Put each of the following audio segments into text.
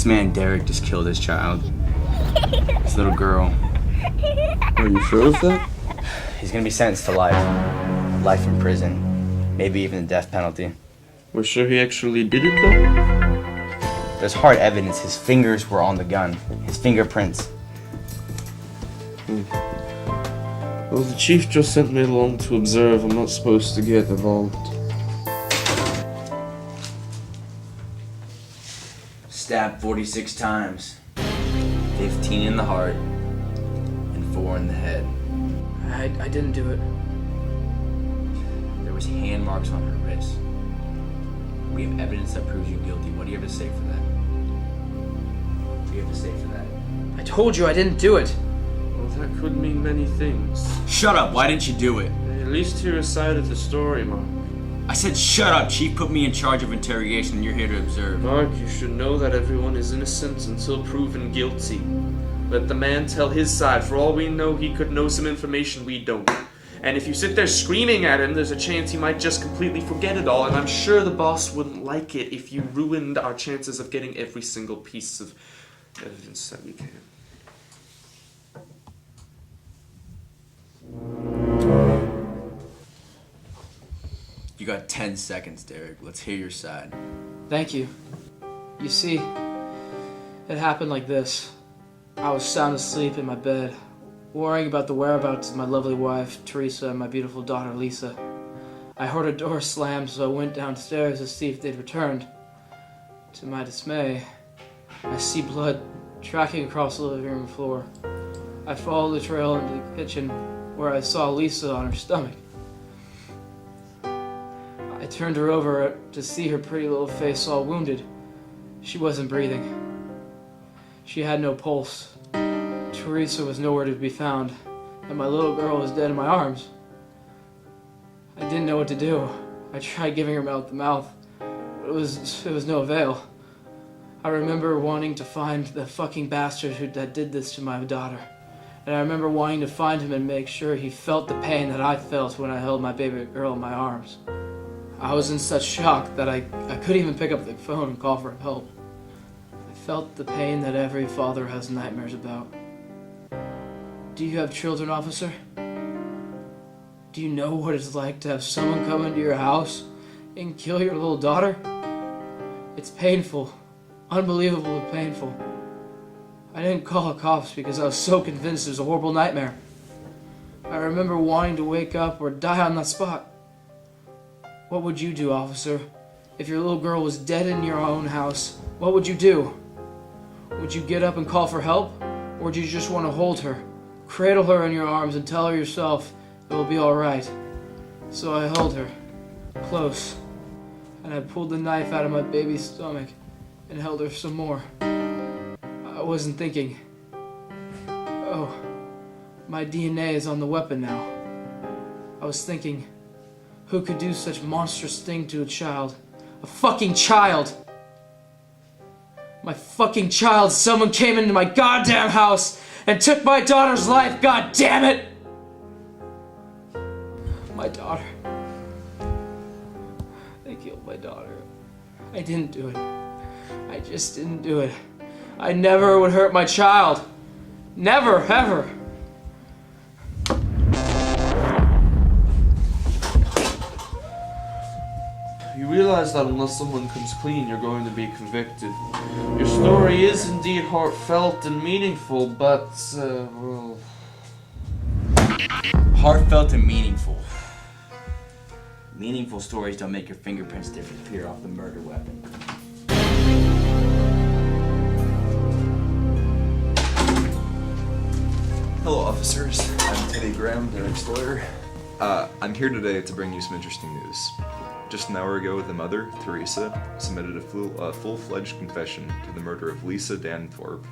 man, Derrick, just killed his child. His little girl. Are you sure of that? He's gonna be sentenced to life. Life in prison. Maybe even the death penalty. We're sure he actually did it though? There's hard evidence his fingers were on the gun. His fingerprints. Well, the chief just sent me along to observe. I'm not supposed to get involved. Stabbed 46 times. 15 in the heart. And 4 in the head. I didn't do it. There was hand marks on her wrists. We have evidence that proves you guilty. What do you have to say for that? What do you have to say for that? I told you I didn't do it. Well, that could mean many things. Shut up! Why didn't you do it? At least hear a side of the story, Mark. I said shut up! Chief put me in charge of interrogation and you're here to observe. Mark, you should know that everyone is innocent until proven guilty. Let the man tell his side. For all we know, he could know some information we don't. And if you sit there screaming at him, there's a chance he might just completely forget it all. And I'm sure the boss wouldn't like it if you ruined our chances of getting every single piece of evidence that we can. You got 10 seconds, Derrick. Let's hear your side. Thank you. You see, it happened like this. I was sound asleep in my bed, worrying about the whereabouts of my lovely wife, Teresa, and my beautiful daughter, Lisa. I heard a door slam, so I went downstairs to see if they'd returned. To my dismay, I see blood tracking across the living room floor. I followed the trail into the kitchen, where I saw Lisa on her stomach. I turned her over to see her pretty little face all wounded. She wasn't breathing. She had no pulse. Teresa was nowhere to be found, and my little girl was dead in my arms. I didn't know what to do. I tried giving her mouth to mouth, but it was no avail. I remember wanting to find the fucking bastard that did this to my daughter. And I remember wanting to find him and make sure he felt the pain that I felt when I held my baby girl in my arms. I was in such shock that I couldn't even pick up the phone and call for help. I felt the pain that every father has nightmares about. Do you have children, officer? Do you know what it's like to have someone come into your house and kill your little daughter? It's painful. Unbelievably painful. I didn't call the cops because I was so convinced it was a horrible nightmare. I remember wanting to wake up or die on that spot. What would you do, officer? If your little girl was dead in your own house, what would you do? Would you get up and call for help? Or do you just want to hold her, cradle her in your arms and tell her yourself it will be alright? So I held her, close, and I pulled the knife out of my baby's stomach and held her some more. I wasn't thinking. Oh, my DNA is on the weapon now. I was thinking, who could do such monstrous thing to a child? A fucking child! My fucking child! Someone came into my goddamn house and took my daughter's life! God damn it! My daughter. They killed my daughter. I didn't do it. I just didn't do it. I never would hurt my child. Never, ever. You realize that unless someone comes clean, you're going to be convicted. Your story is indeed heartfelt and meaningful, but, well... Heartfelt and meaningful. Meaningful stories don't make your fingerprints disappear off the murder weapon. Hello, officers. I'm Teddy Graham, Derrick's lawyer. I'm here today to bring you some interesting news. Just an hour ago, the mother, Teresa, submitted a full-fledged confession to the murder of Lisa Danthorpe.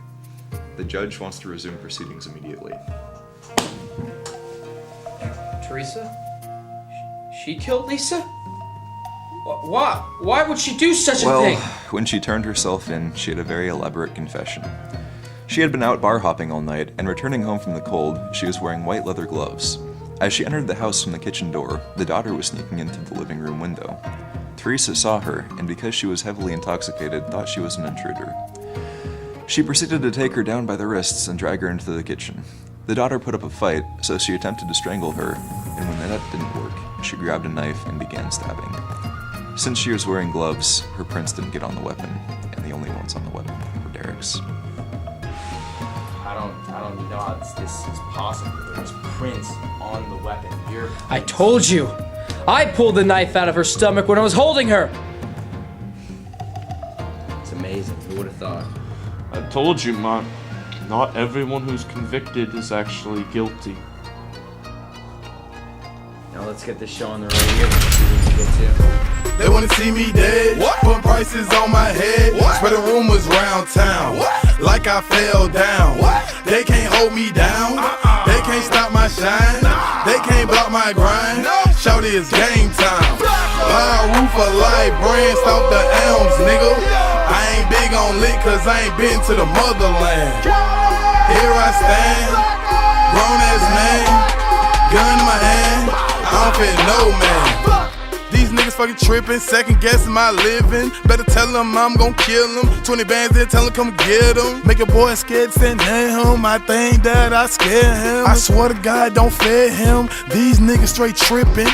The judge wants to resume proceedings immediately. Teresa? She killed Lisa? Why? Why would she do such a thing? Well, when she turned herself in, she had a very elaborate confession. She had been out bar hopping all night, and returning home from the cold, she was wearing white leather gloves. As she entered the house from the kitchen door, the daughter was sneaking into the living room window. Teresa saw her, and because she was heavily intoxicated, thought she was an intruder. She proceeded to take her down by the wrists and drag her into the kitchen. The daughter put up a fight, so she attempted to strangle her, and when that didn't work, she grabbed a knife and began stabbing. Since she was wearing gloves, her prints didn't get on the weapon, and the only ones on the weapon were Derrick's. I don't know how this is possible. There's prints on the weapon. I told you! I pulled the knife out of her stomach when I was holding her! It's amazing. Who would have thought? I told you, man. Not everyone who's convicted is actually guilty. Now let's get this show on the road here. Let's see what we get to. They wanna see me dead, put prices on my head, spreading rumors round town, like I fell down. They can't hold me down, they can't stop my shine, they can't block my grind. Shout it's game time. Buy a roof of life, brands off the elms, nigga. I ain't big on lit cause I ain't been to the motherland. Here I stand, grown ass man, gun in my hand, I don't fit no man. These niggas fucking trippin', second guessing my living. Better tell them I'm gon' kill them. 20 bands there, tell them come get them. Make a boy scared, send him. I think that I scare him. I swear to God, don't fear him. These niggas straight trippin'.